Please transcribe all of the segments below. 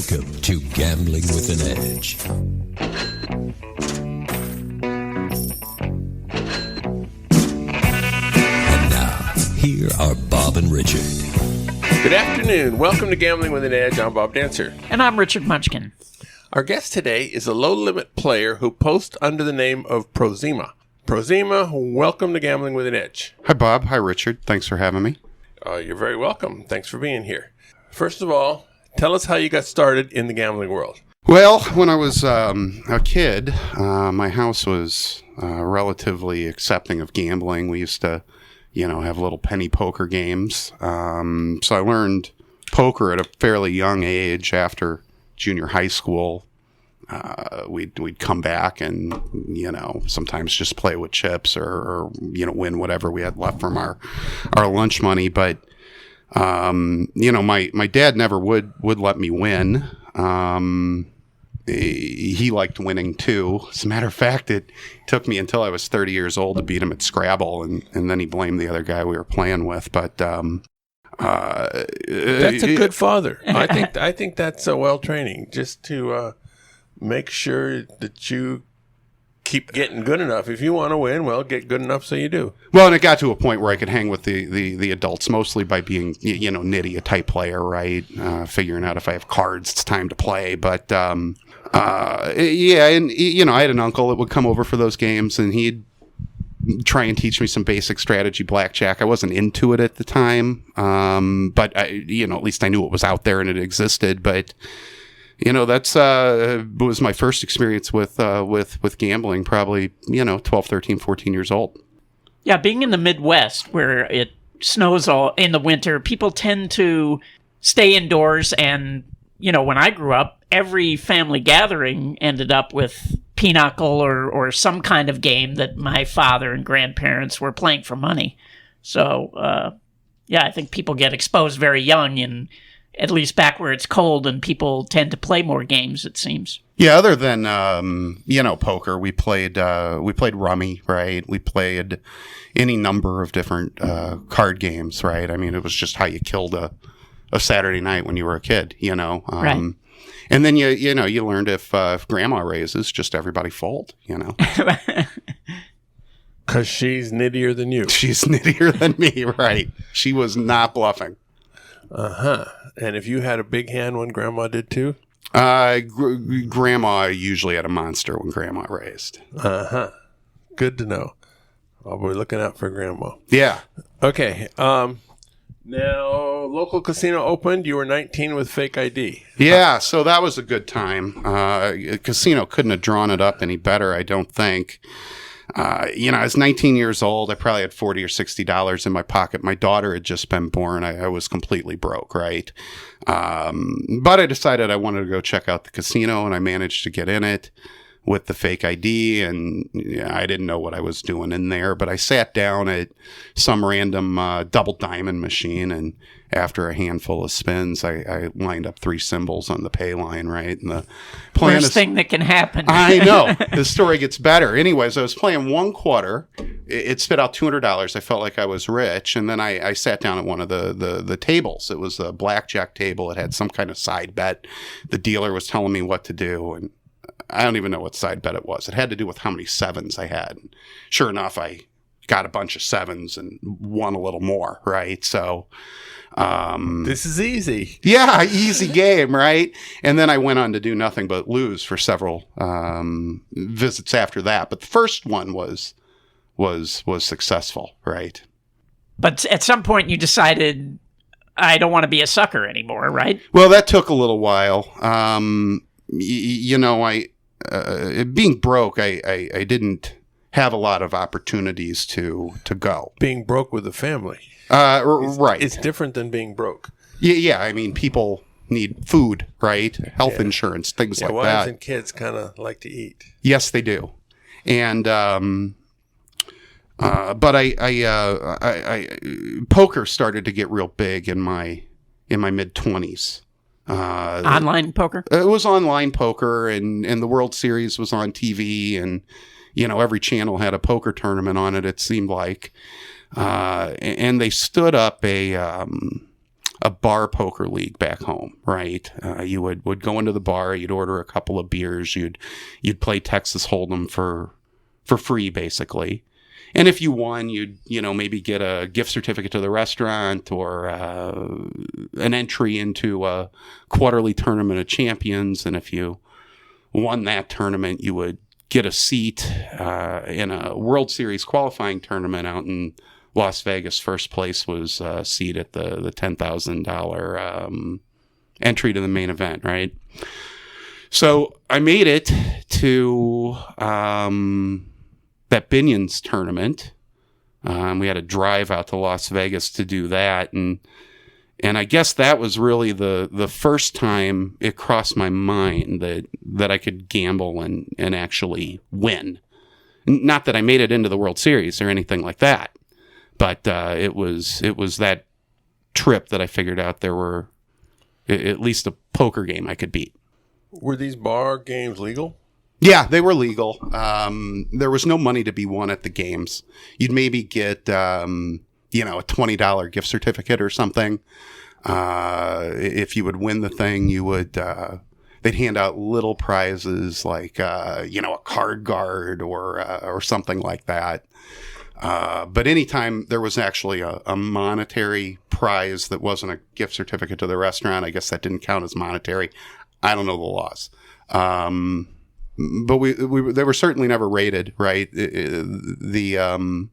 Welcome to Gambling with an Edge. And now, here are Bob and Richard. Good afternoon. Welcome to Gambling with an Edge. I'm Bob Dancer. And I'm Richard Munchkin. Our guest today is a low-limit player who posts under the name of Prozema. Prozema, welcome to Gambling with an Edge. Hi, Bob. Hi, Richard. Thanks for having me. You're very welcome. Thanks for being here. First of all, tell us how you got started in the gambling world. Well, when I was a kid, my house was relatively accepting of gambling. We used to, have little penny poker games. So I learned poker at a fairly young age. After junior high school, we'd come back and, sometimes just play with chips or win whatever we had left from our lunch money. But my dad never would let me win. He liked winning too. As a matter of fact, it took me until I was 30 years old to beat him at Scrabble, and then he blamed the other guy we were playing with. But that's a good father. I think that's a well training, just to make sure that you keep getting good enough. If you want to win, well, get good enough so you do. Well, and it got to a point where I could hang with the adults, mostly by being, nitty, a type player, right? Figuring out if I have cards, it's time to play. But, and, I had an uncle that would come over for those games, and he'd try and teach me some basic strategy blackjack. I wasn't into it at the time, but, at least I knew it was out there and it existed. But that's was my first experience with gambling, probably, 12, 13, 14 years old. Yeah, being in the Midwest where it snows all in the winter, people tend to stay indoors. And, when I grew up, every family gathering ended up with pinochle or some kind of game that my father and grandparents were playing for money. So, I think people get exposed very young, and at least back where it's cold, and people tend to play more games, it seems. Yeah, other than poker, we played rummy, right? We played any number of different card games, right? I mean, it was just how you killed a Saturday night when you were a kid, Right. And then you learned if grandma raises, just everybody fold, Because she's nittier than you. She's nittier than me, right? She was not bluffing. Uh-huh. And if you had a big hand when grandma did too? Grandma usually had a monster when grandma raised. Uh-huh. Good to know. I'll be looking out for grandma. Yeah. Okay. Now, local casino opened. You were 19 with fake ID. Yeah, so that was a good time. Casino couldn't have drawn it up any better, I don't think. I was 19 years old. I probably had $40 or $60 in my pocket. My daughter had just been born. I was completely broke, right? But I decided I wanted to go check out the casino, and I managed to get in it with the fake ID, and I didn't know what I was doing in there, but I sat down at some random double diamond machine, and after a handful of spins, I lined up 3 symbols on the pay line, right? And the plan Worst thing that can happen. I know. The story gets better. Anyways, I was playing one quarter. It spit out $200. I felt like I was rich, and then I sat down at one of the tables. It was a blackjack table. It had some kind of side bet. The dealer was telling me what to do, and I don't even know what side bet it was. It had to do with how many sevens I had. And sure enough, I got a bunch of sevens and won a little more, right? So this is easy. Yeah, easy game, right? And then I went on to do nothing but lose for several visits after that. But the first one was successful, right? But at some point you decided, I don't want to be a sucker anymore, right? Well, that took a little while. Being broke, I didn't have a lot of opportunities to go. Being broke with a family. Right. It's different than being broke. Yeah. I mean, people need food, right? Health insurance, things like wives that. And kids kind of like to eat. Yes, they do. And but I poker started to get real big in my mid-20s. Online poker? It was online poker, and the World Series was on TV, and every channel had a poker tournament on it, it seemed like. And they stood up a a bar poker league back home, right? You would go into the bar, you'd order a couple of beers, you'd play Texas Hold'em for free, basically. And if you won, you'd maybe get a gift certificate to the restaurant or an entry into a quarterly tournament of champions. And if you won that tournament, you would get a seat in a World Series qualifying tournament out in Las Vegas. First place was a seat at the $10,000 entry to the main event, right? So I made it to that Binion's tournament. We had to drive out to Las Vegas to do that, and I guess that was really the first time it crossed my mind that I could gamble and actually win. Not that I made it into the World Series or anything like that, but it was that trip that I figured out there were at least a poker game I could beat. Were these bar games legal? Yeah, they were legal. There was no money to be won at the games. You'd maybe get, a $20 gift certificate or something. If you would win the thing, you would, they'd hand out little prizes like, a card guard or something like that. But anytime there was actually a monetary prize that wasn't a gift certificate to the restaurant, I guess that didn't count as monetary. I don't know the laws. But they were certainly never rated, right? The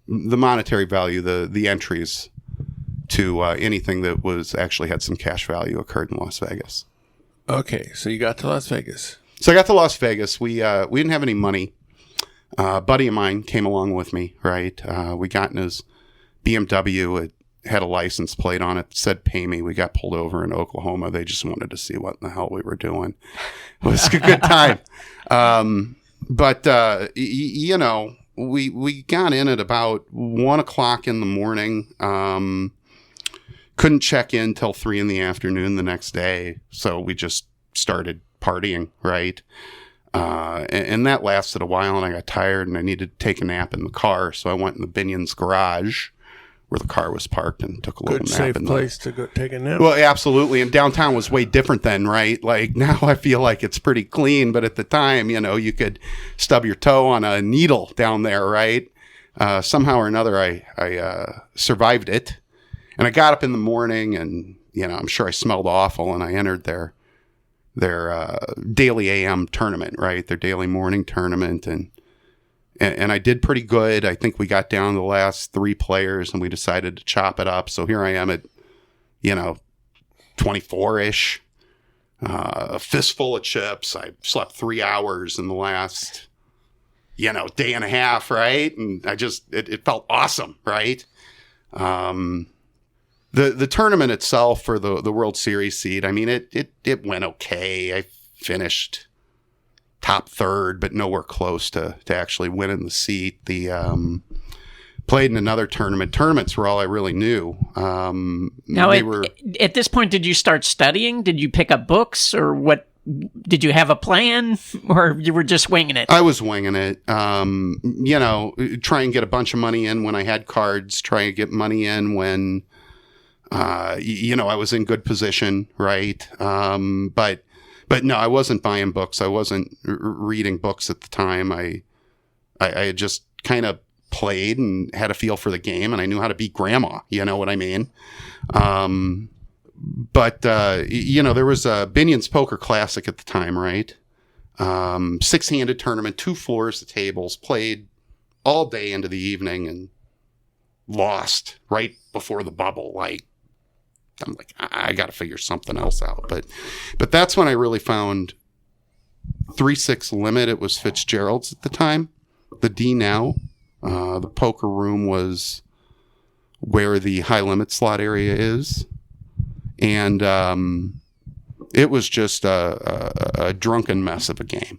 monetary value, the entries to anything that was actually had some cash value occurred in Las Vegas. Okay, so you got to Las Vegas. So I got to Las Vegas. We didn't have any money. A buddy of mine came along with me, right? We got in his BMW. It had a license plate on it that said pay me. We got pulled over in Oklahoma. They just wanted to see what in the hell we were doing. It was a good time. We got in at about 1:00 in the morning. Couldn't check in till 3 p.m. the next day. So we just started partying, right? And that lasted a while, and I got tired and I needed to take a nap in the car. So I went in the Binion's garage where the car was parked and took a little Good, nap. safe in place to go take a nap. Well, absolutely. And downtown was way different then, right? Like now I feel like it's pretty clean, but at the time, you could stub your toe on a needle down there, right? Somehow or another, I survived it. And I got up in the morning and, I'm sure I smelled awful, and I entered their daily AM tournament, right? Their daily morning tournament. And I did pretty good. I think we got down to the last 3 players and we decided to chop it up. So here I am at, 24-ish, a fistful of chips. I slept 3 hours in the last, day and a half, right? And it felt awesome, right? The tournament itself for the World Series seed, I mean, it went okay. I finished top third, but nowhere close to actually winning the seat. Played in another tournament. Tournaments were all I really knew. Now, at this point, did you start studying? Did you pick up books, or what? Did you have a plan, or you were just winging it? I was winging it. Try and get a bunch of money in when I had cards. Try and get money in when, I was in good position, right? But no, I wasn't buying books. I wasn't reading books at the time. I had just kind of played and had a feel for the game, and I knew how to beat grandma. You know what I mean? But there was a Binion's Poker Classic at the time, right? 6-handed tournament, 2 floors of tables, played all day into the evening and lost right before the bubble. I'm like, I got to figure something else out. But that's when I really found 3-6 limit. It was Fitzgerald's at the time. The D now. The poker room was where the high limit slot area is. And it was just a drunken mess of a game.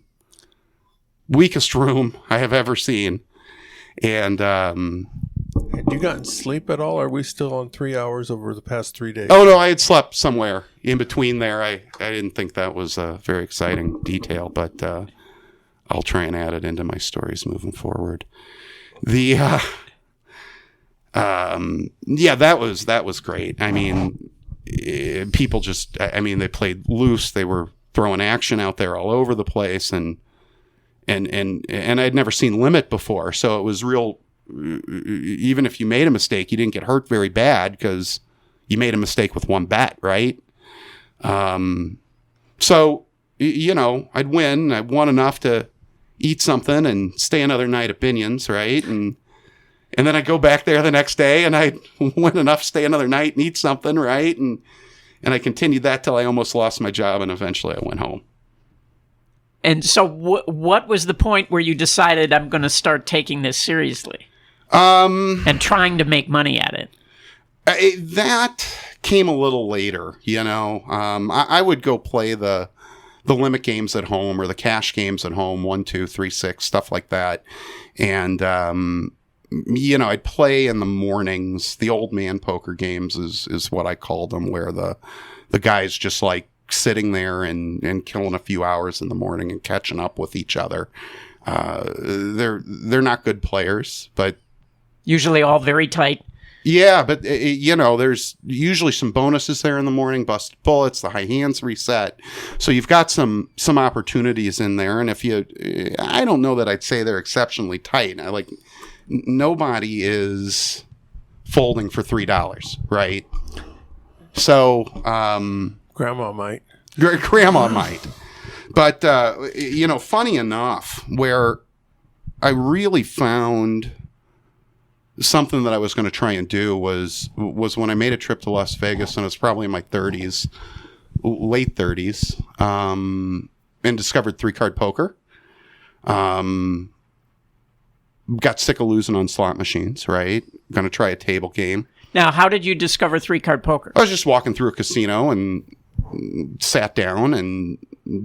Weakest room I have ever seen. And Had you gotten sleep at all? Or are we still on 3 hours over the past 3 days? oh no, I had slept somewhere in between there. I didn't think that was a very exciting detail, but I'll try and add it into my stories moving forward. That was great. I mean, people just, I mean, they played loose. They were throwing action out there all over the place, and I'd never seen limit before, so it was real. Even if you made a mistake, you didn't get hurt very bad because you made a mistake with one bet, right? So, you know, I'd win. I won enough to eat something and stay another night at Binion's, right? And then I'd go back there the next day and I'd win enough, stay another night and eat something, right? And I continued that till I almost lost my job, and eventually I went home. And so what was the point where you decided I'm going to start taking this seriously? And trying to make money at it? That came a little later, you know. I would go play the limit games at home or the cash games at home, 1, 2, 3, 6, stuff like that. And, you know, I'd play in the mornings. The old man poker games is what I called them, where the guys just like sitting there and killing a few hours in the morning and catching up with each other. They're not good players, but usually all very tight. Yeah, but you know, there's usually some bonuses there in the morning, busted bullets, the high hands reset. So you've got some opportunities in there. And I don't know that I'd say they're exceptionally tight. Nobody is folding for $3, right? So, Grandma might. Grandma might. But, you know, funny enough, where I really found something that I was going to try and do was when I made a trip to Las Vegas, and it was probably in my 30s, late 30s, and discovered 3-card poker. Got sick of losing on slot machines, right? Going to try a table game. Now, how did you discover 3-card poker? I was just walking through a casino and sat down and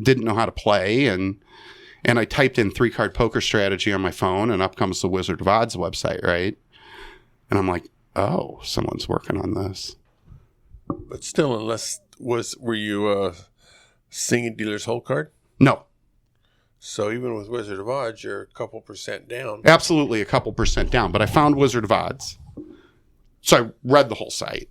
didn't know how to play, and I typed in 3-card poker strategy on my phone, and up comes the Wizard of Odds website, right? And I'm like, oh, someone's working on this. But still, were you singing dealer's whole card? No. So even with Wizard of Odds, you're a couple percent down. Absolutely a couple percent down. But I found Wizard of Odds. So I read the whole site.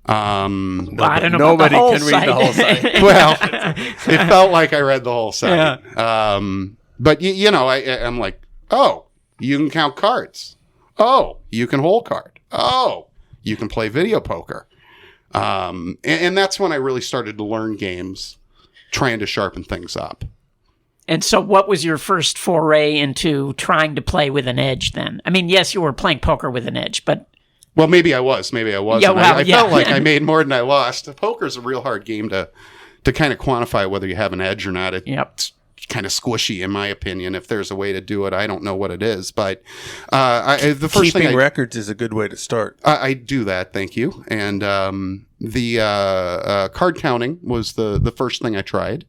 I don't know nobody about the whole can read the whole site. Well, it felt like I read the whole site. Yeah. But, you know, I'm like, oh, you can count cards. Oh, you can hold card. Oh, you can play video poker. And that's when I really started to learn games, trying to sharpen things up. And so what was your first foray into trying to play with an edge then? I mean, yes, you were playing poker with an edge, but... Well, maybe I was. Maybe I wasn't. Yeah, well, I felt like I made more than I lost. Poker's a real hard game to kind of quantify whether you have an edge or not. It's kind of squishy, in my opinion. If there's a way to do it, I don't know what it is. But the first Keeping records is a good way to start. I do that, thank you. And the card counting was the first thing I tried.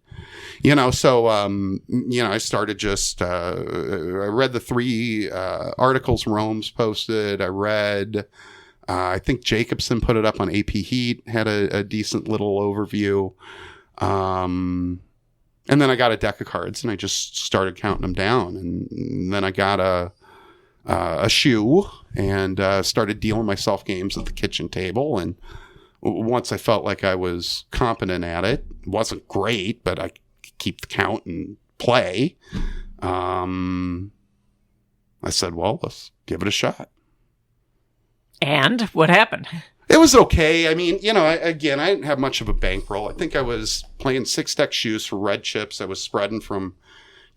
You know, so, you know, I started just, I read the 3 articles Rome's posted. I read, I think Jacobson put it up on AP Heat, had a decent little overview. And then I got a deck of cards and I just started counting them down. And then I got a shoe and started dealing myself games at the kitchen table. And once I felt like I was competent at it, wasn't great, but I keep the count and play. I said, well, let's give it a shot. And what happened? It was okay. I mean, you know, I didn't have much of a bankroll. I think I was playing 6-deck shoes for red chips. I was spreading from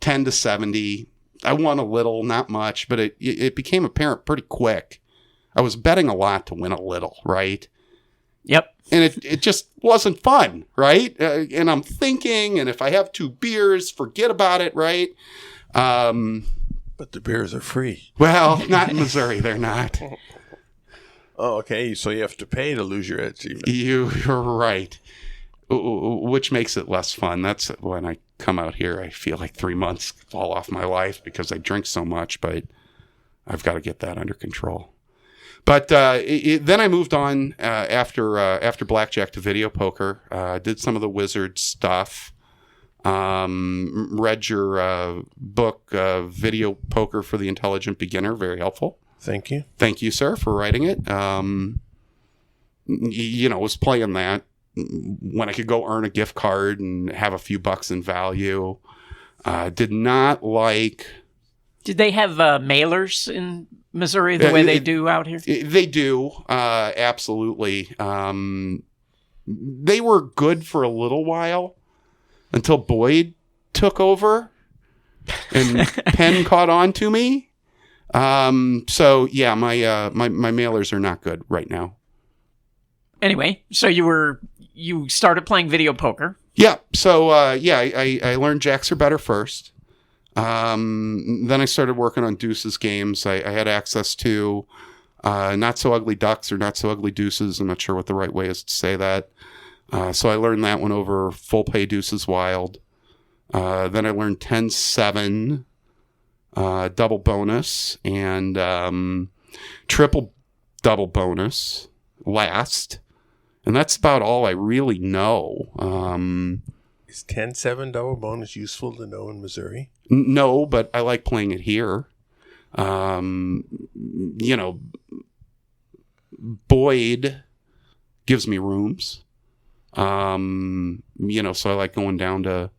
10 to 70. I won a little, not much, but it became apparent pretty quick. I was betting a lot to win a little, right? Yep. And it just wasn't fun, right? And I'm thinking, and if I have 2 beers, forget about it, right? But the beers are free. Well, not in Missouri, they're not. Oh, okay. So you have to pay to lose your edge. Even. You're right. Which makes it less fun. That's when I come out here, I feel like 3 months fall off my life because I drink so much, but I've got to get that under control. But then I moved on after blackjack to video poker. Did some of the wizard stuff. Read your book, Video Poker for the Intelligent Beginner. Very helpful. Thank you. Thank you, sir, for writing it. You know, was playing that when I could go earn a gift card and have a few bucks in value. Did not like... Did they have mailers in Missouri the way they do out here? They do, absolutely. They were good for a little while until Boyd took over and Penn caught on to me. So yeah, my mailers are not good right now. Anyway, so you started playing video poker. Yeah. So I learned jacks are better first. Then I started working on deuces games. I had access to Not So Ugly Ducks or Not So Ugly Deuces. I'm not sure what the right way is to say that. So I learned that one over Full Pay Deuces Wild. Then I learned 10-7, double bonus, and triple double bonus last. And that's about all I really know. Is 10-7 double bonus useful to know in Missouri? No, but I like playing it here. Boyd gives me rooms. So I like going down to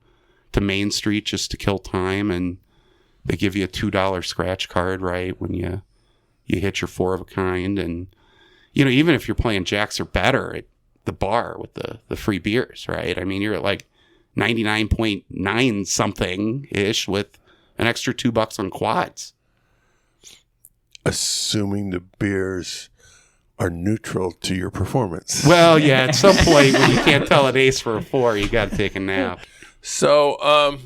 Main Street just to kill time, and they give you a $2 scratch card, right, when you hit your 4 of a kind. And, even if you're playing jacks or better at the bar with the free beers, right? I mean, you're at like 99.9 something ish with an extra $2 on quads. Assuming the beers are neutral to your performance. Well, yeah, at some point when you can't tell an ace for a 4, you got to take a nap. So,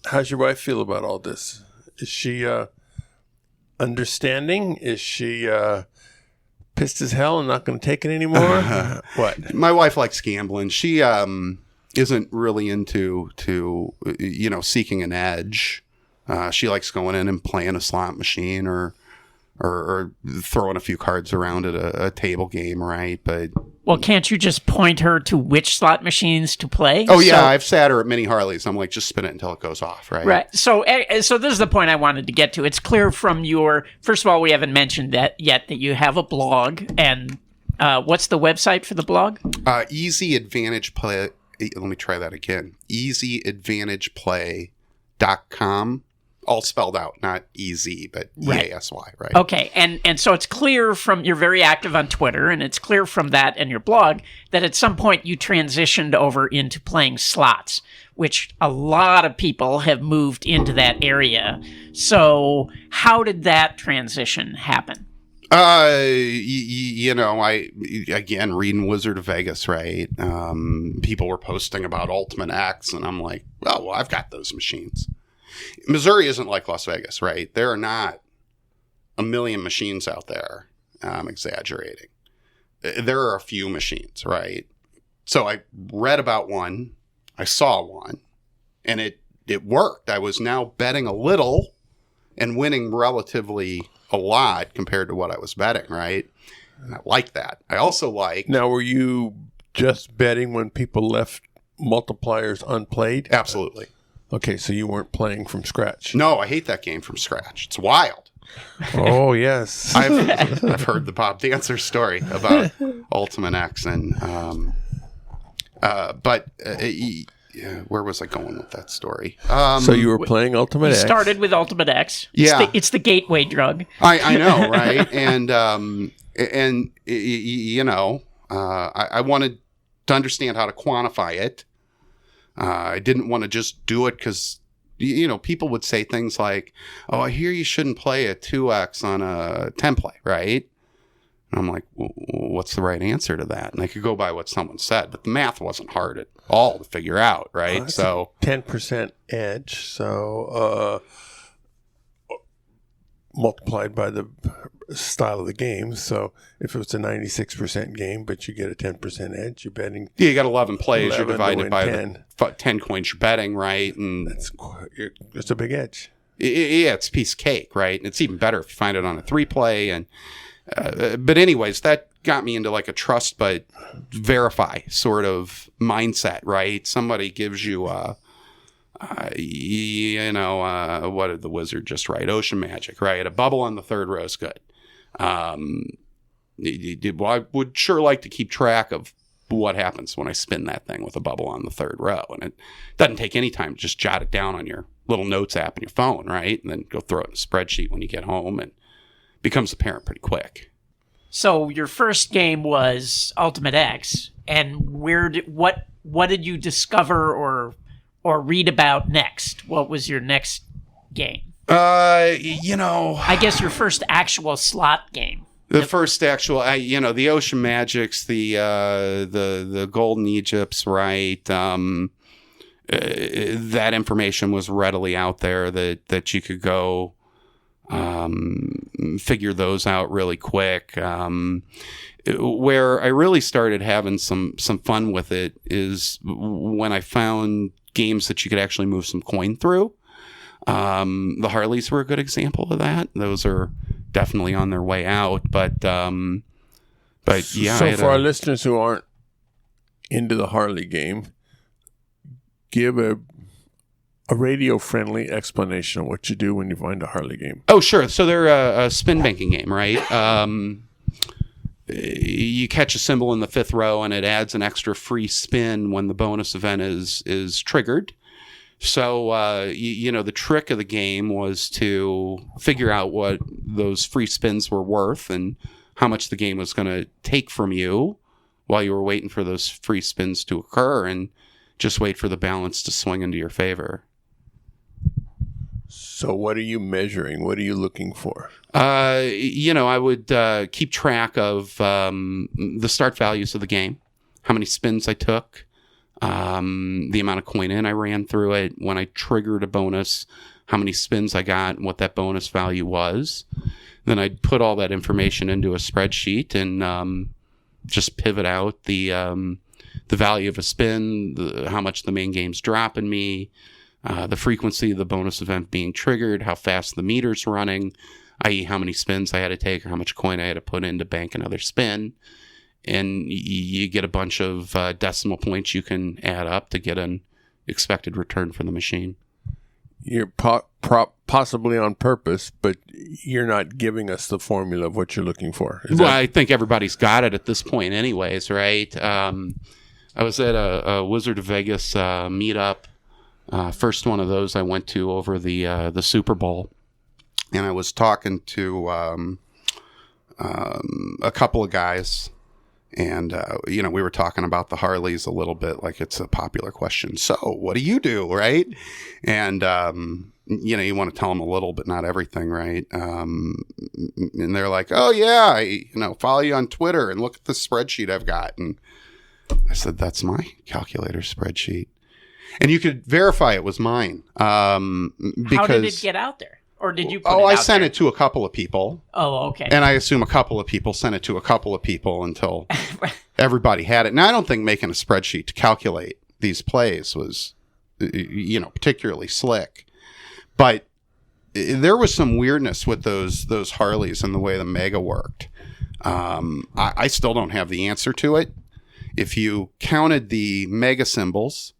how's your wife feel about all this? Is she understanding? Is she pissed as hell and not going to take it anymore? What? My wife likes gambling. She isn't really into seeking an edge. She likes going in and playing a slot machine or throwing a few cards around at a table game, right? But well, can't you just point her to which slot machines to play? Oh yeah, I've sat her at mini Harleys. I'm like, just spin it until it goes off, right? Right. So this is the point I wanted to get to. It's clear from your, first of all, we haven't mentioned that yet, that you have a blog, and what's the website for the blog? Easy Advantage Play. Let me try that again. EasyAdvantagePlay.com. All spelled out, not easy, but E-A-S-Y, right? Okay, and so it's clear from, you're very active on Twitter, and it's clear from that and your blog that at some point you transitioned over into playing slots, which a lot of people have moved into that area. So how did that transition happen? I again, reading Wizard of Vegas, right? People were posting about Ultimate X, and I'm like, well, I've got those machines. Missouri isn't like Las Vegas, right? There are not a million machines out there. I'm exaggerating. There are a few machines, right? So I read about one, I saw one, and it worked. I was now betting a little and winning relatively a lot compared to what I was betting, right? And I like that. I also like... Now, were you just betting when people left multipliers unplayed? Absolutely. Okay, so you weren't playing from scratch. No, I hate that game from scratch. It's wild. Oh, yes. I've heard the Bob Dancer story about Ultimate X, and where was I going with that story? So you were playing Ultimate X. Started with Ultimate X. Yeah. It's the gateway drug. I know, right? And I wanted to understand how to quantify it. I didn't want to just do it because, people would say things like, oh, I hear you shouldn't play a 2X on a 10 play, right? And I'm like, well, what's the right answer to that? And I could go by what someone said, but the math wasn't hard at all to figure out, right? So 10% edge, so multiplied by the style of the game. So if it was a 96% game, but you get a 10% edge, you're betting. Yeah, you got 11 plays. 11 you're divided by 10. the 10 coins you're betting, right? And it's a big edge. Yeah, it's a piece of cake, right? And it's even better if you find it on a 3-play. And but anyways, that got me into like a trust but verify sort of mindset, right? Somebody gives you what did the wizard just write? Ocean Magic, right? A bubble on the 3rd row is good. I would sure like to keep track of what happens when I spin that thing with a bubble on the third row. And it doesn't take any time to just jot it down on your little notes app on your phone, right? And then go throw it in a spreadsheet when you get home, and becomes apparent pretty quick. So your first game was Ultimate X, and what did you discover or read about next? What was your next game? I guess your first actual slot game. The first actual, the Ocean Magics, the Golden Egypts, right? That information was readily out there that you could go figure those out really quick. Where I really started having some fun with it is when I found games that you could actually move some coin through. The Harleys were a good example of that. Those are definitely on their way out, but yeah. So for our listeners who aren't into the Harley game, give a radio-friendly explanation of what you do when you find a Harley game. Oh, sure. So they're a spin banking game, right? You catch a symbol in the fifth row, and it adds an extra free spin when the bonus event is triggered. So, the trick of the game was to figure out what those free spins were worth and how much the game was going to take from you while you were waiting for those free spins to occur, and just wait for the balance to swing into your favor. So what are you measuring? What are you looking for? I would keep track of the start values of the game, how many spins I took, the amount of coin in I ran through it, when I triggered a bonus, how many spins I got, and what that bonus value was. Then I'd put all that information into a spreadsheet and just pivot out the value of a spin, how much the main game's dropping me, the frequency of the bonus event being triggered, how fast the meter's running, i.e. how many spins I had to take or how much coin I had to put in to bank another spin. And you get a bunch of decimal points you can add up to get an expected return for the machine. You're possibly on purpose, but you're not giving us the formula of what you're looking for. I think everybody's got it at this point anyways, right? I was at a Wizard of Vegas meetup. First one of those I went to over the Super Bowl. And I was talking to a couple of guys. And, we were talking about the Harleys a little bit, like it's a popular question. So what do you do, right? And, you want to tell them a little, but not everything, right? And they're like, oh, yeah, I follow you on Twitter and look at the spreadsheet I've got. And I said, that's my calculator spreadsheet. And you could verify it was mine. How did it get out there? Or did you put it out there? I sent it to a couple of people. Oh, okay. And I assume a couple of people sent it to a couple of people until everybody had it. Now, I don't think making a spreadsheet to calculate these plays was, particularly slick. But there was some weirdness with those Harleys and the way the Mega worked. I still don't have the answer to it. If you counted the Mega symbols,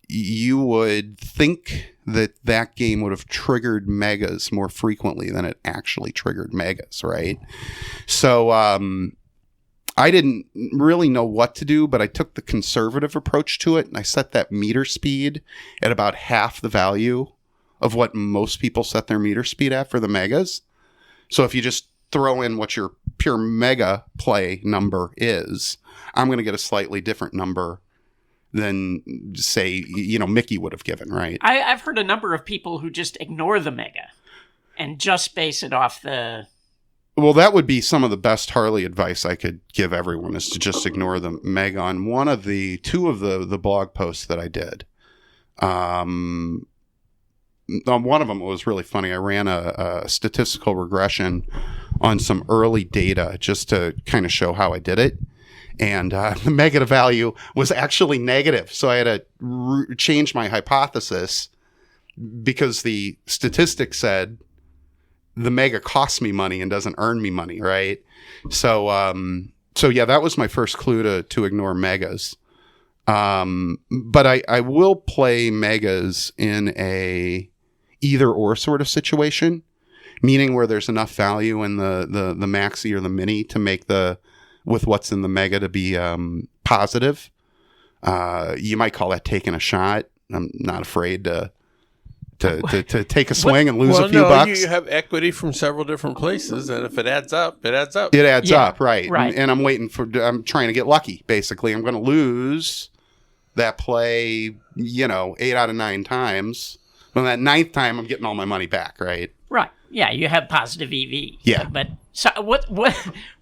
you would think that game would have triggered megas more frequently than it actually triggered megas, right? So I didn't really know what to do, but I took the conservative approach to it, and I set that meter speed at about half the value of what most people set their meter speed at for the megas. So if you just throw in what your pure mega play number is, I'm going to get a slightly different number than, say, Mickey would have given, right? I've heard a number of people who just ignore the mega and just base it off the... Well, that would be some of the best Harley advice I could give everyone, is to just ignore the mega. On two of the blog posts that I did, on one of them, it was really funny. I ran a statistical regression on some early data just to kind of show how I did it. And the negative value was actually negative. So I had to change my hypothesis because the statistics said the mega costs me money and doesn't earn me money, right? So yeah, that was my first clue to ignore megas. But I will play megas in a either or sort of situation, meaning where there's enough value in the maxi or the mini to make with what's in the mega to be positive. You might call that taking a shot. I'm not afraid to take a swing and lose a few bucks. You have equity from several different places, and if it adds up, it adds up. It adds up, right? Right. And I'm trying to get lucky. Basically, I'm going to lose that play, 8 out of 9 times. But that 9th time, I'm getting all my money back, right? Right. Yeah, you have positive EV. Yeah. But so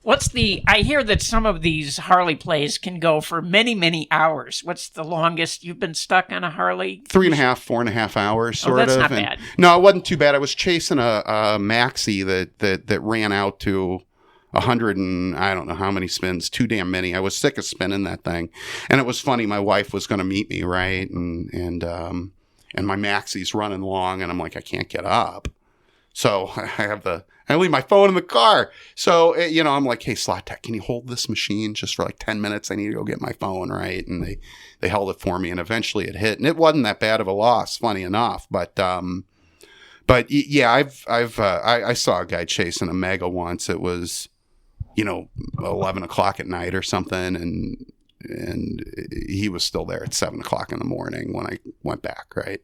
what's the? I hear that some of these Harley plays can go for many, many hours. What's the longest you've been stuck on a Harley? 3.5, 4.5 hours, sort that's of. not bad. No, it wasn't too bad. I was chasing a maxi that ran out to 100 and I don't know how many spins, too damn many. I was sick of spinning that thing, and it was funny. My wife was going to meet me, right, and my maxi's running long, and I'm like, I can't get up. So I leave my phone in the car. So, I'm like, hey, Slot Tech, can you hold this machine just for like 10 minutes? I need to go get my phone, right? And they held it for me, and eventually it hit. And it wasn't that bad of a loss, funny enough. But yeah, I saw a guy chasing a Mega once. It was, 11 o'clock at night or something. And he was still there at 7 o'clock in the morning when I went back, right?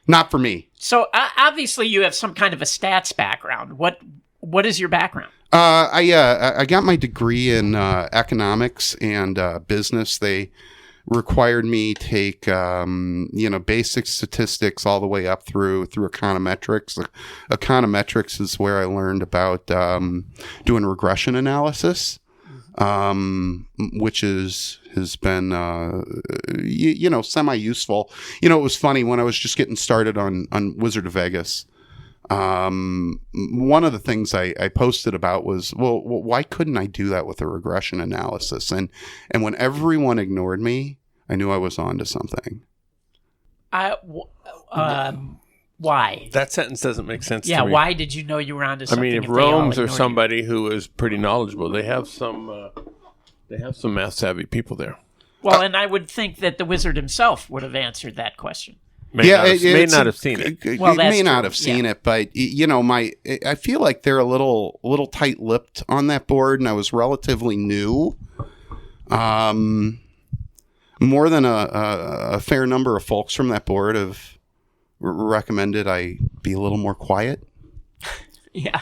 Not for me. So obviously you have some kind of a stats background. What is your background? I got my degree in economics and business. They required me take basic statistics all the way up through econometrics. Econometrics is where I learned about doing regression analysis. Which has been, semi-useful. It was funny when I was just getting started on Wizard of Vegas. One of the things I posted about was, well, why couldn't I do that with a regression analysis? And when everyone ignored me, I knew I was onto something. Why? That sentence doesn't make sense to me. Yeah, why did you know you were onto something? if Rome's or somebody who is pretty knowledgeable, they have some math savvy people there. Well, and I would think that the wizard himself would have answered that question. May not have seen it. Well, He that's may not true, have seen it, but I feel like they're a little tight-lipped on that board, and I was relatively new. More than a fair number of folks from that board have recommended I be a little more quiet. Yeah.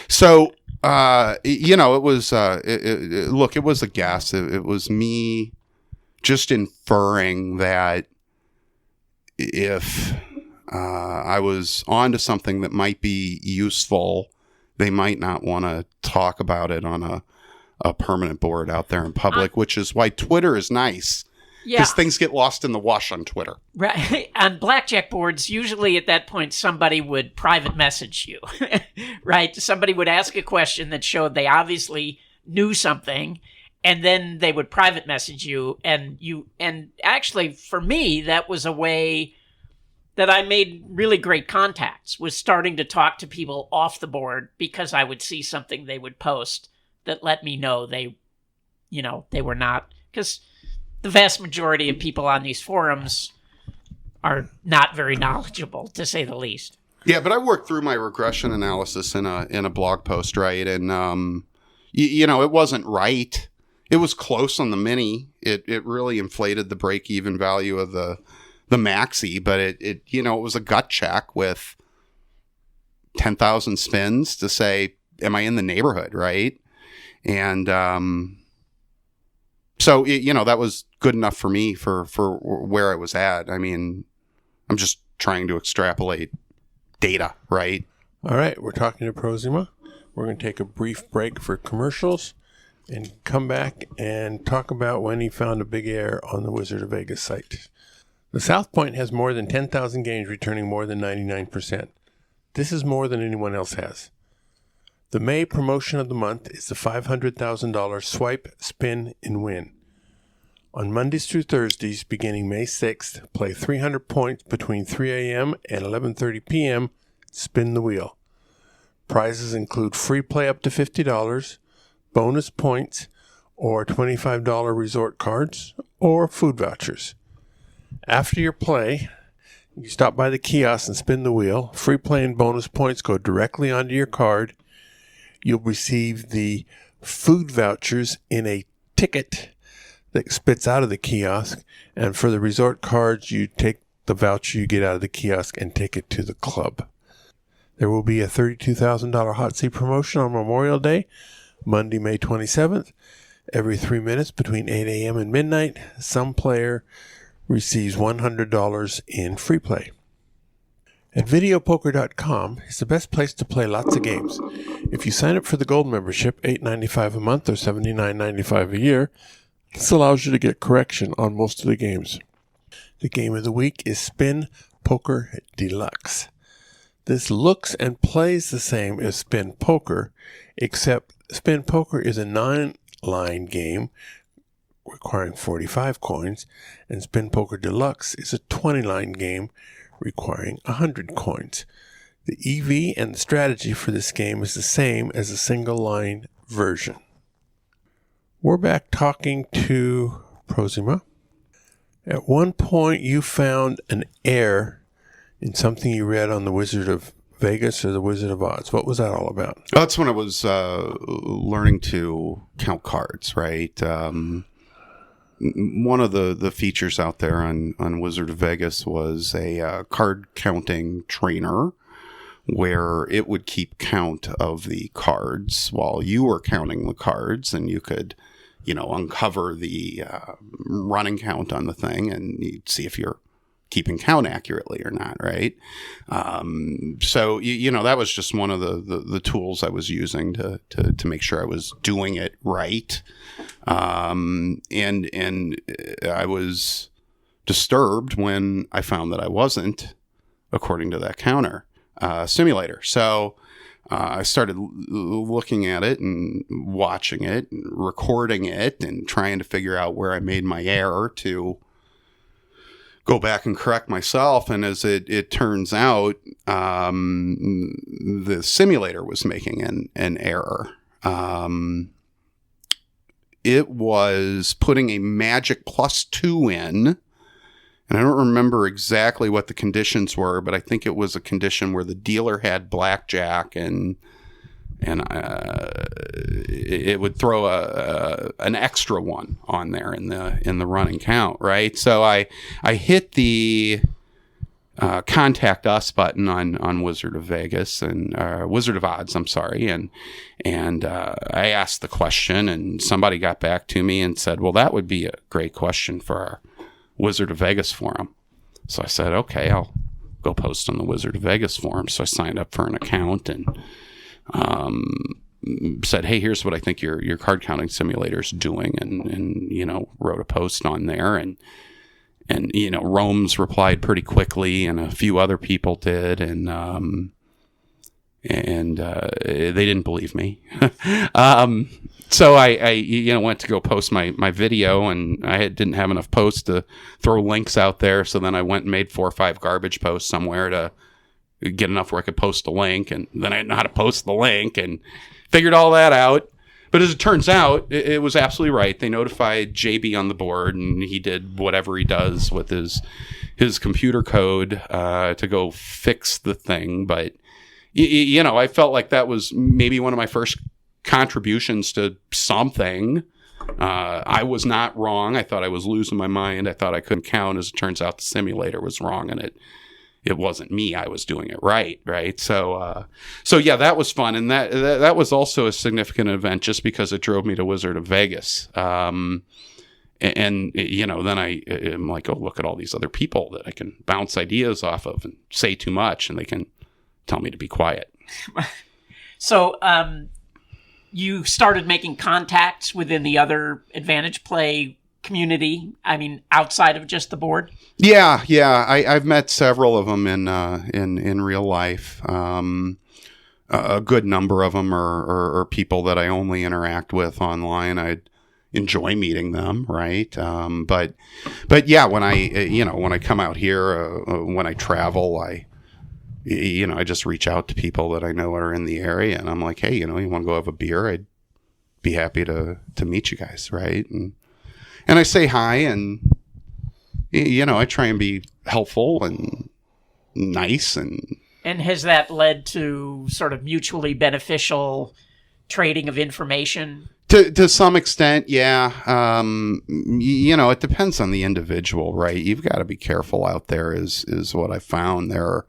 So, it was, it was a guess. It was me just inferring that if I was onto something that might be useful, they might not want to talk about it on a permanent board out there in public, which is why Twitter is nice. Yeah. Because things get lost in the wash on Twitter. Right. On blackjack boards, usually at that point, somebody would private message you, right? Somebody would ask a question that showed they obviously knew something, and then they would private message you. And actually, for me, that was a way that I made really great contacts, was starting to talk to people off the board because I would see something they would post that let me know they were not, because the vast majority of people on these forums are not very knowledgeable, to say the least. Yeah, but I worked through my regression analysis in a blog post, right? And it wasn't right. It was close on the mini. It really inflated the break-even value of the maxi, but it was a gut check with 10,000 spins to say, am I in the neighborhood, right? And so that was good enough for me for where I was at. I mean, I'm just trying to extrapolate data, right? All right, we're talking to Prozema. We're going to take a brief break for commercials and come back and talk about when he found a big error on the Wizard of Vegas site. The South Point has more than 10,000 games returning more than 99%. This is more than anyone else has. The May promotion of the month is the $500,000 Swipe, Spin, and Win. On Mondays through Thursdays, beginning May 6th, play 300 points between 3 a.m. and 11:30 p.m. Spin the wheel. Prizes include free play up to $50, bonus points, or $25 resort cards, or food vouchers. After your play, you stop by the kiosk and spin the wheel. Free play and bonus points go directly onto your card. You'll receive the food vouchers in a ticket that spits out of the kiosk. And for the resort cards, you take the voucher you get out of the kiosk and take it to the club. There will be a $32,000 hot seat promotion on Memorial Day, Monday, May 27th. Every 3 minutes between 8 a.m. and midnight, some player receives $100 in free play. At videopoker.com is the best place to play lots of games. If you sign up for the gold membership, $8.95 a month or $79.95 a year, this allows you to get correction on most of the games. The game of the week is Spin Poker Deluxe. This looks and plays the same as Spin Poker, except Spin Poker is a 9-line game requiring 45 coins, and Spin Poker Deluxe is a 20-line game requiring 100 coins. The EV and the strategy for this game is the same as a single-line version. We're back talking to Prozema. At one point, you found an error in something you read on the Wizard of Vegas or the Wizard of Oz. What was that all about? That's when I was learning to count cards, right? One of the features out there on Wizard of Vegas was a card counting trainer where it would keep count of the cards while you were counting the cards, and you could, uncover the running count on the thing, and you'd see if you're keeping count accurately or not, right? So that was just one of the tools I was using to make sure I was doing it right. And I was disturbed when I found that I wasn't, according to that counter simulator. So I started looking at it and watching it and recording it and trying to figure out where I made my error to go back and correct myself. And as it turns out, the simulator was making an error. It was putting a magic +2 in, and I don't remember exactly what the conditions were, but I think it was a condition where the dealer had blackjack, and it would throw an extra one on there in the running count, right? So I hit the contact us button on Wizard of Vegas and Wizard of Odds, I'm sorry, and I asked the question, and somebody got back to me and said, well, that would be a great question for our Wizard of Vegas forum. So I said, okay, I'll go post on the Wizard of Vegas forum. So I signed up for an account and said, hey, here's what I think your card counting simulator is doing, and wrote a post on there, and Rome's replied pretty quickly, and a few other people did, and they didn't believe me. So I went to go post my video, and I didn't have enough posts to throw links out there. So then I went and made 4 or 5 garbage posts somewhere to get enough where I could post a link, and then I didn't know how to post the link, and figured all that out. But as it turns out, it was absolutely right. They notified JB on the board, and he did whatever he does with his computer code to go fix the thing. But I felt like that was maybe one of my first contributions to something. I was not wrong. I thought I was losing my mind. I thought I couldn't count. As it turns out, the simulator was wrong, and it wasn't me. I was doing it right. So yeah, that was fun, and that was also a significant event just because it drove me to Wizard of Vegas. And then I'm like, oh, look at all these other people that I can bounce ideas off of and say too much, and they can tell me to be quiet. So you started making contacts within the other Advantage Play community, I mean, outside of just the board? Yeah. I've met several of them in real life. A good number of them are people that I only interact with online. I enjoy meeting them, right? But yeah, when I come out here, when I travel, I just reach out to people that I know are in the area, and I'm like, hey, you want to go have a beer? I'd be happy to meet you guys, right? And I say hi, and I try and be helpful and nice. And has that led to sort of mutually beneficial trading of information? To some extent, yeah. It depends on the individual, right? You've got to be careful out there is what I found. There are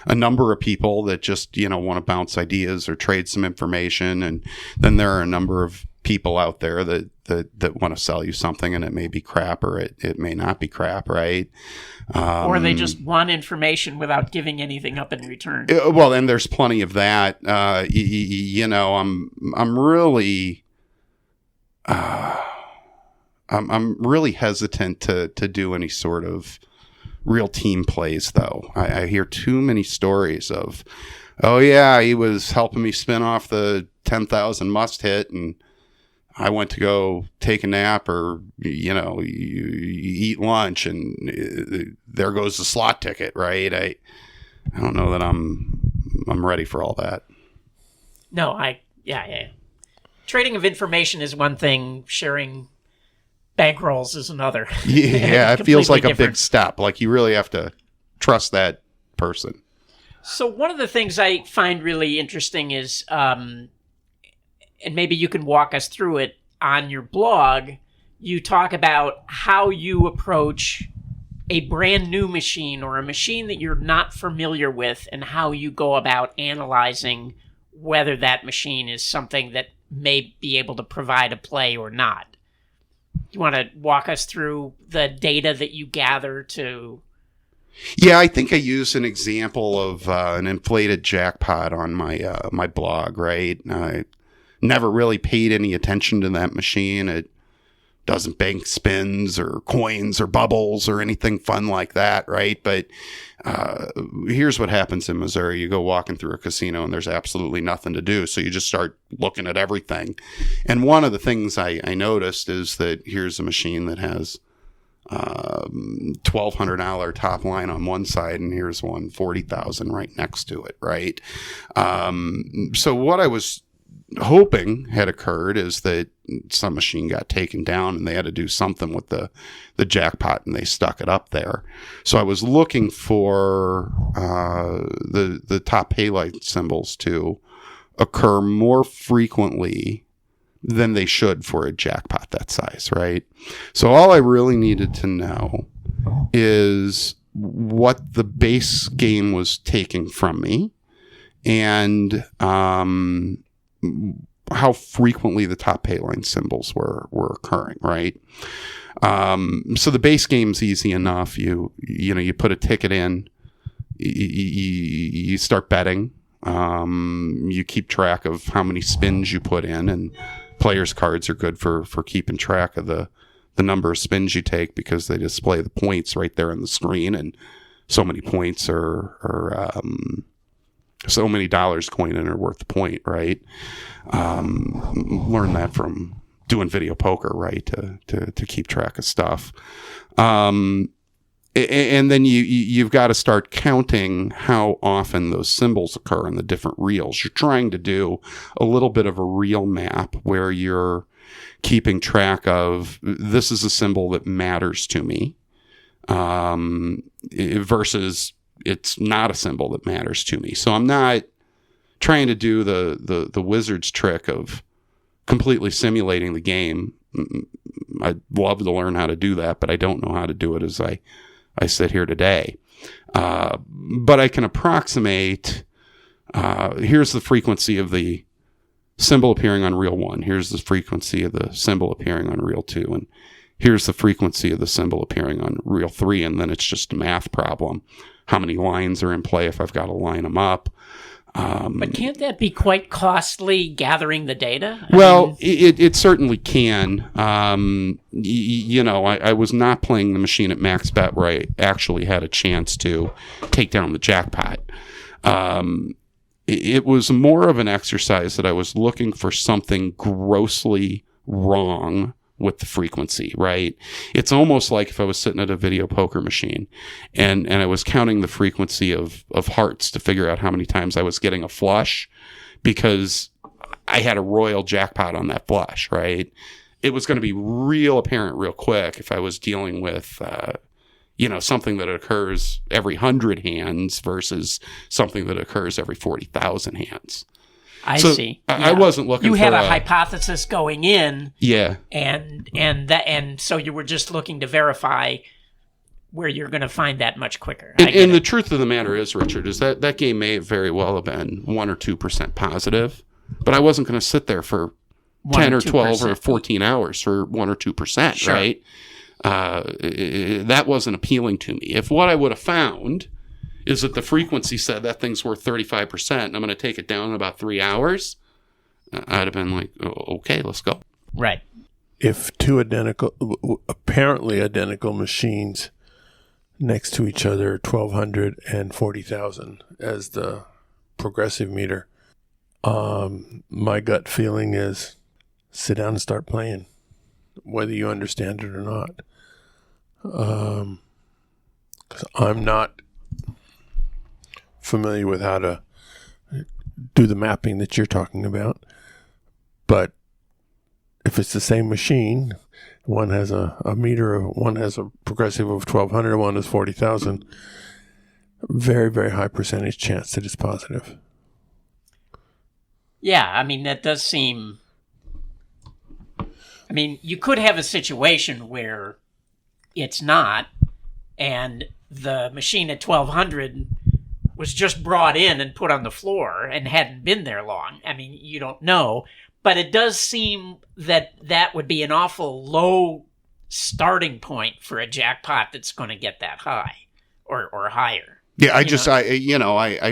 a number of people that just, want to bounce ideas or trade some information. And then there are a number of people out there that want to sell you something, and it may be crap or it may not be crap, right? Or they just want information without giving anything up in return. Well, and there's plenty of that. I'm really... I'm really hesitant to do any sort of real team plays, though. I hear too many stories of, oh yeah, he was helping me spin off the 10,000 must hit, and I went to go take a nap or you eat lunch, and there goes the slot ticket, right? I don't know that I'm ready for all that. No, yeah. Trading of information is one thing. Sharing bankrolls is another. Yeah, it feels like a big step. Like you really have to trust that person. So one of the things I find really interesting is, and maybe you can walk us through it on your blog, you talk about how you approach a brand new machine or a machine that you're not familiar with and how you go about analyzing whether that machine is something that may be able to provide a play or not. You want to walk us through the data that you gather to... Yeah, I think I used an example of an inflated jackpot on my blog, right? I never really paid any attention to that machine. It doesn't bank spins or coins or bubbles or anything fun like that, right? But here's what happens in Missouri. You go walking through a casino and there's absolutely nothing to do. So you just start looking at everything. And one of the things I noticed is that here's a machine that has $1,200 top line on one side, and here's one $40,000 right next to it, right? So what I was hoping had occurred is that some machine got taken down and they had to do something with the jackpot and they stuck it up there. So I was looking for the top paylight symbols to occur more frequently than they should for a jackpot that size, right? So all I really needed to know is what the base game was taking from me and how frequently the top pay line symbols were occurring, right? So the base game's easy enough. You put a ticket in, you start betting. You keep track of how many spins you put in, and players' cards are good for keeping track of the number of spins you take because they display the points right there on the screen, and so many points are so many dollars coin in are worth the point, right? Learn that from doing video poker, right? To keep track of stuff. And then you've got to start counting how often those symbols occur in the different reels. You're trying to do a little bit of a reel map where you're keeping track of, this is a symbol that matters to me, versus it's not a symbol that matters to me. So I'm not trying to do the wizard's trick of completely simulating the game. I'd love to learn how to do that, but I don't know how to do it as I sit here today. But I can approximate, here's the frequency of the symbol appearing on reel 1. Here's the frequency of the symbol appearing on reel 2. And here's the frequency of the symbol appearing on reel 3. And then it's just a math problem. How many lines are in play if I've got to line them up. But can't that be quite costly gathering the data? It certainly can. I was not playing the machine at max bet where I actually had a chance to take down the jackpot. It was more of an exercise that I was looking for something grossly wrong with the frequency, right? It's almost like if I was sitting at a video poker machine and I was counting the frequency of hearts to figure out how many times I was getting a flush because I had a royal jackpot on that flush, right? It was going to be real apparent real quick if I was dealing with, something that occurs every 100 hands versus something that occurs every 40,000 hands. I So see. I wasn't looking You for had a hypothesis going in, Yeah. and so you were just looking to verify where you're going to find that much quicker. And the truth of the matter is, Richard, is that game may very well have been 1 or 2% positive, but I wasn't going to sit there for 10 or 12 or 14 hours for 1 or 2%, Sure. right? That wasn't appealing to me. If what I would have found is that the frequency said that thing's worth 35% and I'm going to take it down in about 3 hours, I'd have been like, oh, okay, let's go. Right. If two apparently identical machines next to each other, 1,200 and 40,000 as the progressive meter, my gut feeling is sit down and start playing, whether you understand it or not. 'Cause I'm not familiar with how to do the mapping that you're talking about. But if it's the same machine, one has a meter, one has a progressive of 1,200, one is 40,000, very, very high percentage chance that it's positive. Yeah, I mean, that does seem... I mean, you could have a situation where it's not, and the machine at 1,200 was just brought in and put on the floor and hadn't been there long. I mean, you don't know. But it does seem that that would be an awful low starting point for a jackpot that's going to get that high or higher. Yeah, I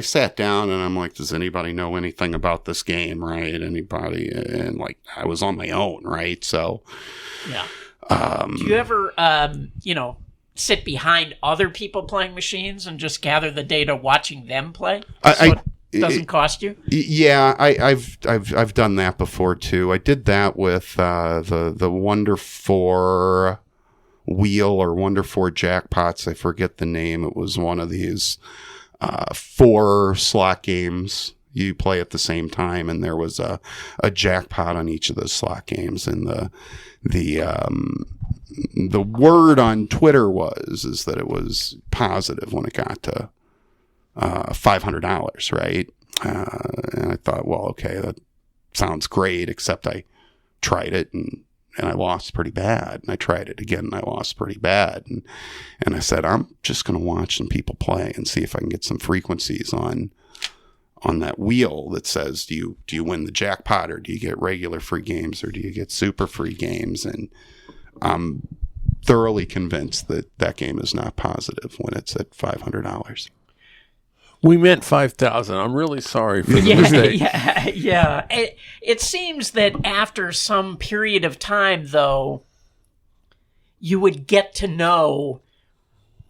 sat down and I'm like, does anybody know anything about this game, right? Anybody? And like, I was on my own, right? So, yeah. Do you ever, sit behind other people playing machines and just gather the data watching them play? It doesn't cost you? Yeah, I've done that before too. I did that with the Wonder 4 wheel or Wonder 4 jackpots. I forget the name. It was one of these 4 slot games you play at the same time, and there was a jackpot on each of those slot games. And the word on Twitter is that it was positive when it got to $500, right? And I thought, well, okay, that sounds great, except I tried it and I lost pretty bad. And I tried it again and I lost pretty bad. And I said, I'm just going to watch some people play and see if I can get some frequencies on that wheel that says, do you win the jackpot, or do you get regular free games, or do you get super free games? And I'm thoroughly convinced that game is not positive when it's at $500. We meant 5,000. I'm really sorry for the mistake. Yeah. It seems that after some period of time, though, you would get to know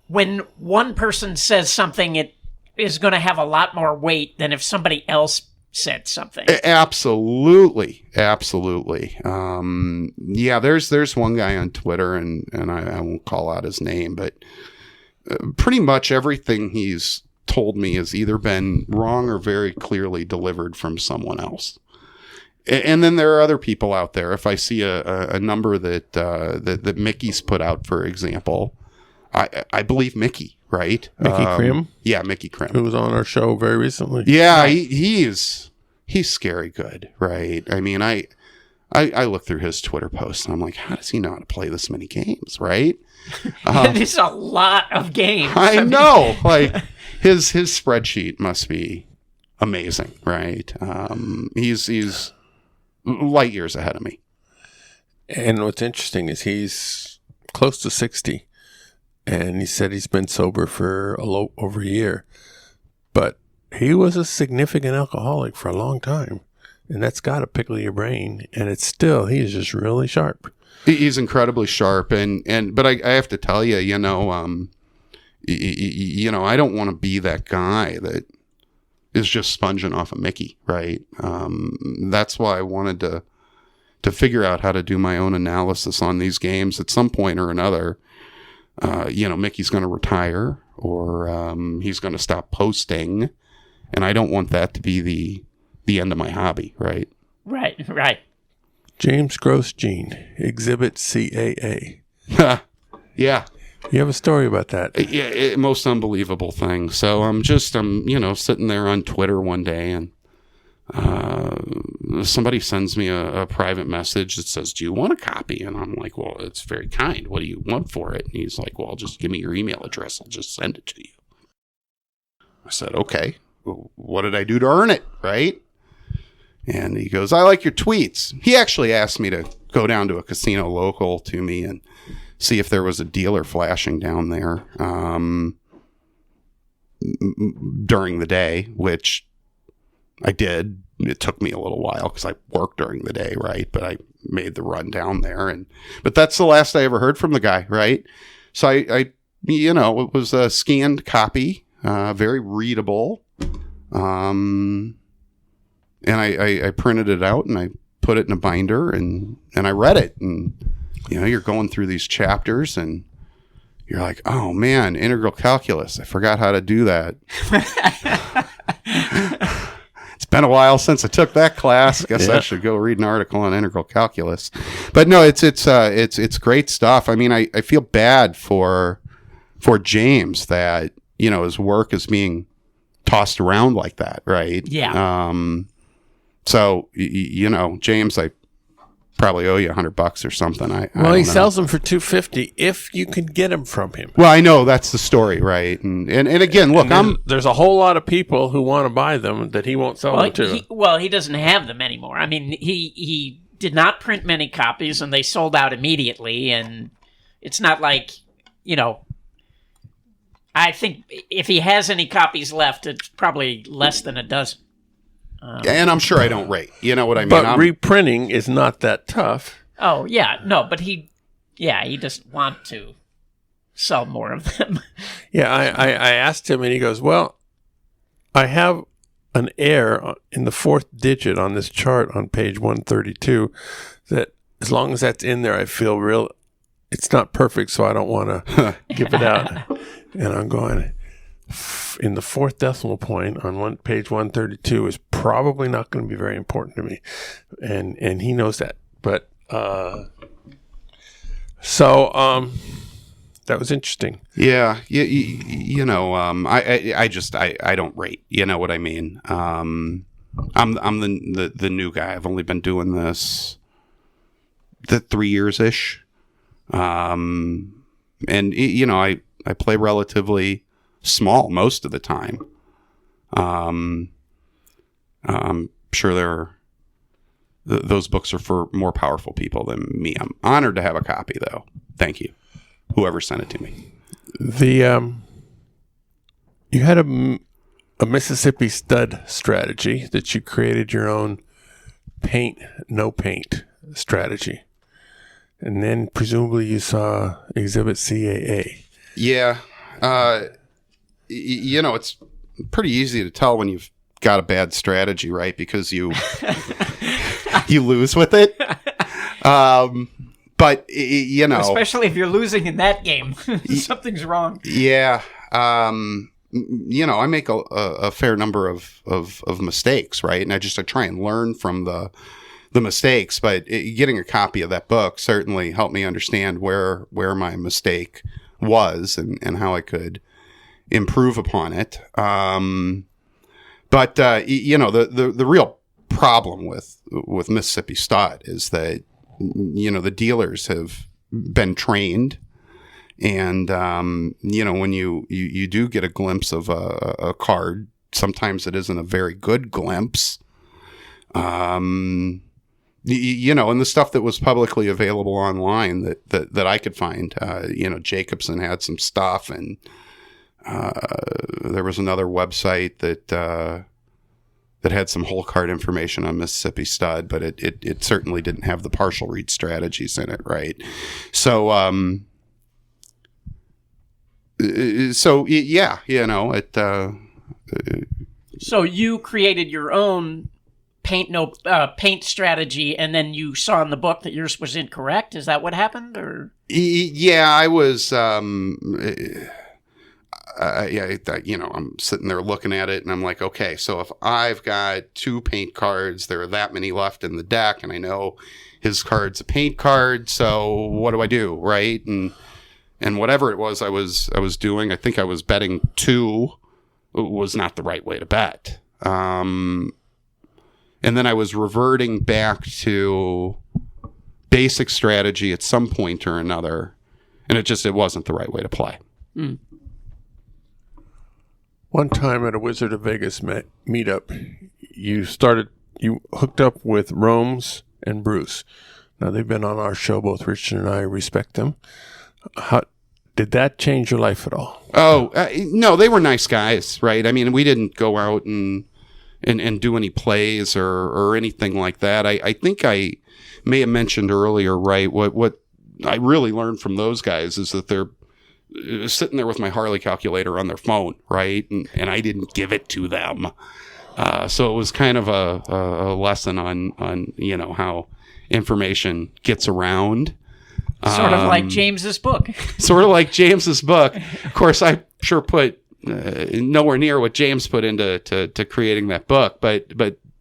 when one person says something, it is going to have a lot more weight than if somebody else said something. Absolutely. Yeah, there's one guy on Twitter, and I won't call out his name, but pretty much everything he's told me has either been wrong or very clearly delivered from someone else. And then there are other people out there. If I see a number that Mickey's put out, for example, I believe Mickey, right? Mickey Krim? Yeah, Mickey Krim. Who was on our show very recently. Yeah, right. He's scary good, right? I mean, I look through his Twitter posts and I'm like, how does he know how to play this many games, right? It's a lot of games. I know. Like, his spreadsheet must be amazing, right? He's light years ahead of me. And what's interesting is he's close to 60, and he said he's been sober for over a year, but he was a significant alcoholic for a long time, and that's got to pickle your brain. And it's still, he's just really sharp. He's incredibly sharp, but I have to tell you, I don't want to be that guy that is just sponging off of Mickey, right? That's why I wanted to figure out how to do my own analysis on these games at some point or another. Mickey's going to retire, or he's going to stop posting, and I don't want that to be the end of my hobby, right? Right. James Grosjean, Exhibit CAA. Yeah. You have a story about that? Yeah, most unbelievable thing. So I'm sitting there on Twitter one day, and somebody sends me a private message that says, "Do you want a copy?" And I'm like, "Well, it's very kind. What do you want for it?" And he's like, "Well, just give me your email address. I'll just send it to you." I said, "Okay. Well, what did I do to earn it?" Right? And he goes, "I like your tweets." He actually asked me to go down to a casino local to me and see if there was a dealer flashing down there during the day, which I did. It took me a little while because I worked during the day, right? But I made the run down there, but that's the last I ever heard from the guy, right? So I it was a scanned copy, very readable, and I printed it out and I put it in a binder and I read it, and you're going through these chapters and you're like, "Oh man, integral calculus, I forgot how to do that." It's been a while since I took that class. Guess I should go read an article on integral calculus. But no, it's great stuff. I mean, I feel bad for James that his work is being tossed around like that, right? Yeah. So James, I probably owe you $100 or something. I he don't know. sells them for $250 if you can get them from him. Well, I know that's the story, right? And again, look, There's a whole lot of people who want to buy them that he won't sell them to. He doesn't have them anymore. I mean, he did not print many copies, and they sold out immediately. And it's not like, I think if he has any copies left, it's probably less than a dozen. And I'm sure I don't rate. You know what I mean? But reprinting is not that tough. Oh, yeah. No, but he doesn't want to sell more of them. Yeah, I asked him, and he goes, "Well, I have an error in the fourth digit on this chart on page 132 that as long as that's in there, I feel it's not perfect, so I don't want to give it out." And I'm going, in the fourth decimal point on page 132 is probably not going to be very important to me, and he knows that. But that was interesting. Yeah, I don't rate. You know what I mean? I'm the new guy. I've only been doing this 3 years ish, and I play relatively small most of the time. I'm sure those books are for more powerful people than me. I'm honored to have a copy, though. Thank you, whoever sent it to me. You had a Mississippi stud strategy that you created your own no paint strategy, and then presumably you saw Exhibit CAA. Yeah. It's pretty easy to tell when you've got a bad strategy, right? Because you lose with it. But especially if you're losing in that game, something's wrong. Yeah. I make a fair number of mistakes, right? And I try and learn from the mistakes, but getting a copy of that book certainly helped me understand where my mistake was and how I could improve upon it. But the real problem with Mississippi Stud is that the dealers have been trained, and when you do get a glimpse of a card, sometimes it isn't a very good glimpse. And the stuff that was publicly available online that I could find, Jacobson had some stuff, and there was another website that had some whole card information on Mississippi Stud, but it certainly didn't have the partial read strategies in it, right? So, yeah, So you created your own paint strategy, and then you saw in the book that yours was incorrect. Is that what happened, or? Yeah, I was. I'm sitting there looking at it, and I'm like, okay, so if I've got 2 paint cards, there are that many left in the deck, and I know his card's a paint card, so what do I do, right? And whatever it was I was doing, I think I was betting 2 was not the right way to bet. And then I was reverting back to basic strategy at some point or another. And it wasn't the right way to play. Mm. One time at a Wizard of Vegas meetup, you hooked up with Rome's and Bruce. Now, they've been on our show, both Richard and I respect them. How did that change your life at all? Oh, no, they were nice guys, right? I mean, we didn't go out and do any plays or anything like that. I think I may have mentioned earlier, right? What I really learned from those guys is that they're sitting there with my Harley calculator on their phone, right? And I didn't give it to them. So it was kind of a lesson on how information gets around. Sort of like James's book. Sort of like James's book. Of course, I sure put nowhere near what James put into to creating that book, but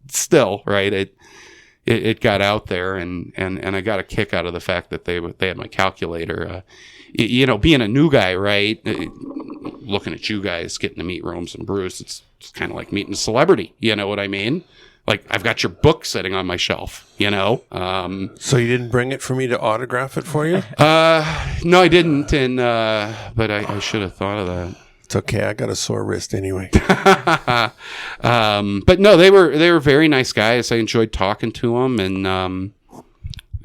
still, right? It got out there, and I got a kick out of the fact that they had my calculator. Being a new guy, right? Looking at you guys getting to meet Rome's and Bruce, it's kind of like meeting a celebrity. You know what I mean? Like, I've got your book sitting on my shelf, So you didn't bring it for me to autograph it for you? No, I didn't, but I should have thought of that. It's okay. I got a sore wrist anyway. But no, they were very nice guys. I enjoyed talking to them, and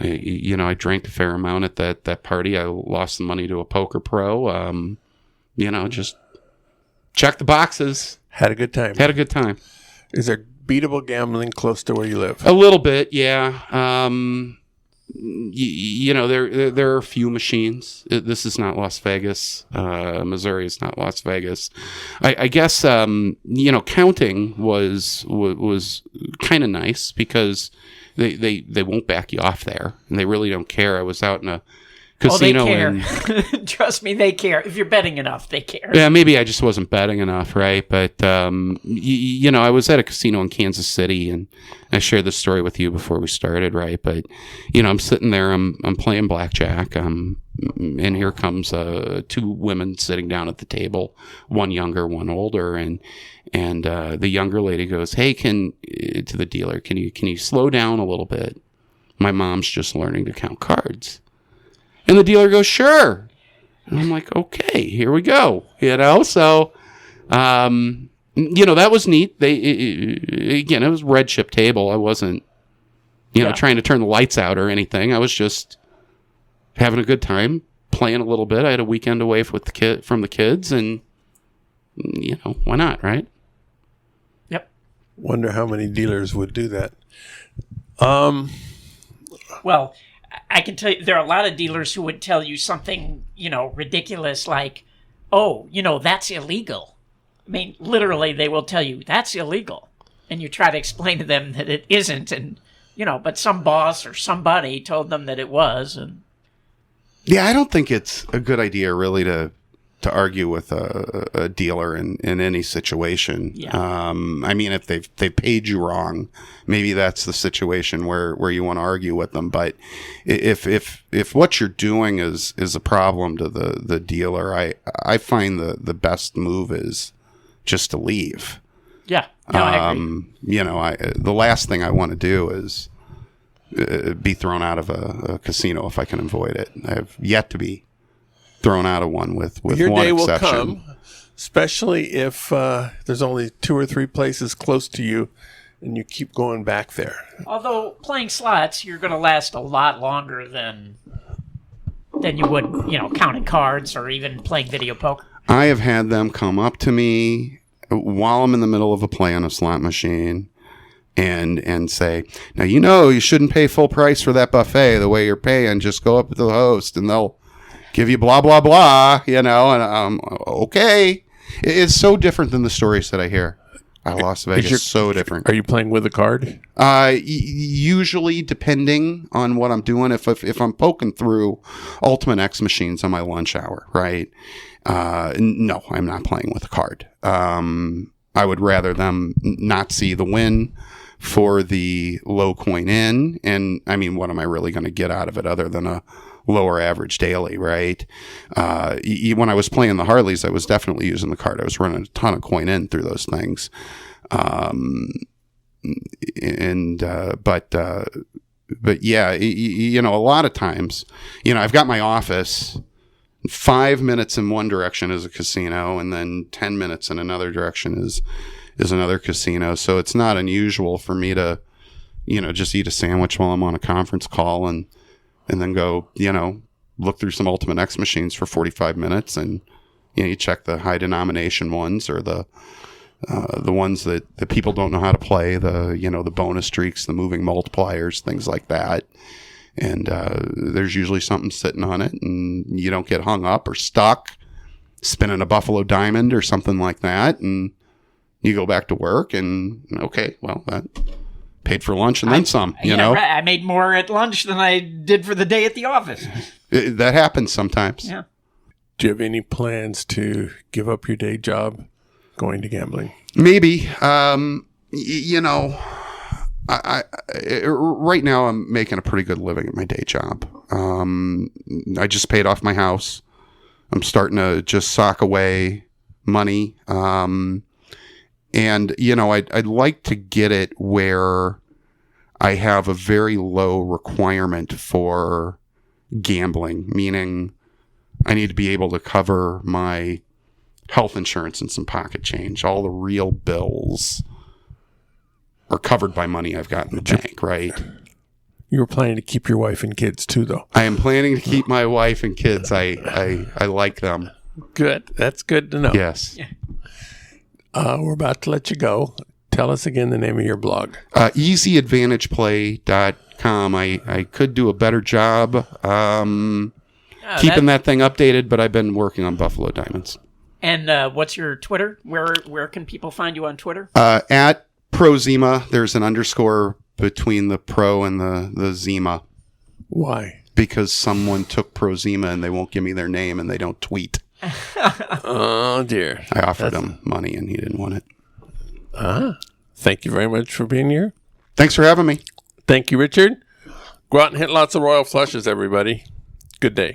I drank a fair amount at that party. I lost the money to a poker pro. Just check the boxes. Had a good time. Is there beatable gambling close to where you live? A little bit, yeah. There are a few machines. This is not Las Vegas. Missouri is not Las Vegas. I guess counting was kind of nice because they won't back you off there, and they really don't care. I was out in a casino. Oh, they care. Trust me, they care. If you're betting enough, they care. Yeah, maybe I just wasn't betting enough, right? But I was at a casino in Kansas City, and I shared this story with you before we started, right? But I'm sitting there, I'm playing blackjack, and here comes two women sitting down at the table, one younger, one older, and the younger lady goes, "Hey, to the dealer, can you slow down a little bit? My mom's just learning to count cards." And the dealer goes, "Sure." And I'm like, "Okay, here we go." So, that was neat. It was a red chip table. I wasn't, trying to turn the lights out or anything. I was just having a good time, playing a little bit. I had a weekend away from the kids, and, why not, right? Yep. Wonder how many dealers would do that. Well, I can tell you, there are a lot of dealers who would tell you something, ridiculous like, "Oh, that's illegal." I mean, literally, they will tell you, "That's illegal." And you try to explain to them that it isn't. And, but some boss or somebody told them that it was. And yeah, I don't think it's a good idea, really, to argue with a dealer in any situation. Yeah. I mean, if they've paid you wrong, maybe that's the situation where you want to argue with them. But if what you're doing is a problem to the dealer, I find the best move is just to leave. yeah, no, I agree. The last thing I want to do is be thrown out of a casino if I can avoid it. I have yet to be thrown out of one with Your one day exception. will come, especially if there's only 2 or 3 places close to you and you keep going back there. Although playing slots, you're going to last a lot longer than you would, counting cards or even playing video poker. I have had them come up to me while I'm in the middle of a play on a slot machine and say, "Now, you shouldn't pay full price for that buffet the way you're paying. Just go up to the host and they'll give you blah, blah, blah," and okay. It's so different than the stories that I hear. Las Vegas is so different. Are you playing with a card? Usually, depending on what I'm doing, if I'm poking through Ultimate X machines on my lunch hour, right? No, I'm not playing with a card. I would rather them not see the win for the low coin in. And I mean, what am I really going to get out of it other than a lower average daily, right? When I was playing the Harleys, I was definitely using the card. I was running a ton of coin in through those things. but yeah, you know, a lot of times, you know, I've got my office. 5 minutes in one direction is a casino, and then 10 minutes in another direction is another casino. So it's not unusual for me to, you know, just eat a sandwich while I'm on a conference call and then go, you know, look through some Ultimate X machines for 45 minutes, and you know, you check the high denomination ones or the ones that the people don't know how to play, the bonus streaks, the moving multipliers, things like that. And there's usually something sitting on it, and you don't get hung up or stuck spinning a Buffalo Diamond or something like that. And you go back to work, and okay, well, that paid for lunch and then some, you know. Right. I made more at lunch than I did for the day at the office. That happens sometimes. Yeah. Do you have any plans to give up your day job going to gambling? Maybe. You know, I right now I'm making a pretty good living at my day job. I just paid off my house. I'm starting to just sock away money. And you know, I'd like to get it where I have a very low requirement for gambling, meaning I need to be able to cover my health insurance and some pocket change. All the real bills are covered by money I've got in the bank, right? You were planning to keep your wife and kids too, though. I am planning to keep my wife and kids. I like them. Good. That's good to know. Yes. Yeah. We're about to let you go. Tell us again the name of your blog. EasyAdvantagePlay.com. I could do a better job keeping that thing updated, but I've been working on Buffalo Diamonds. And what's your Twitter? Where can people find you on Twitter? At Prozema. There's an underscore between the pro and the Zema. Why? Because someone took Prozema and they won't give me their name and they don't tweet. Oh, dear. I offered him money and he didn't want it. Thank you very much for being here. Thanks for having me. Thank you, Richard. Go out and hit lots of royal flushes, everybody. Good day.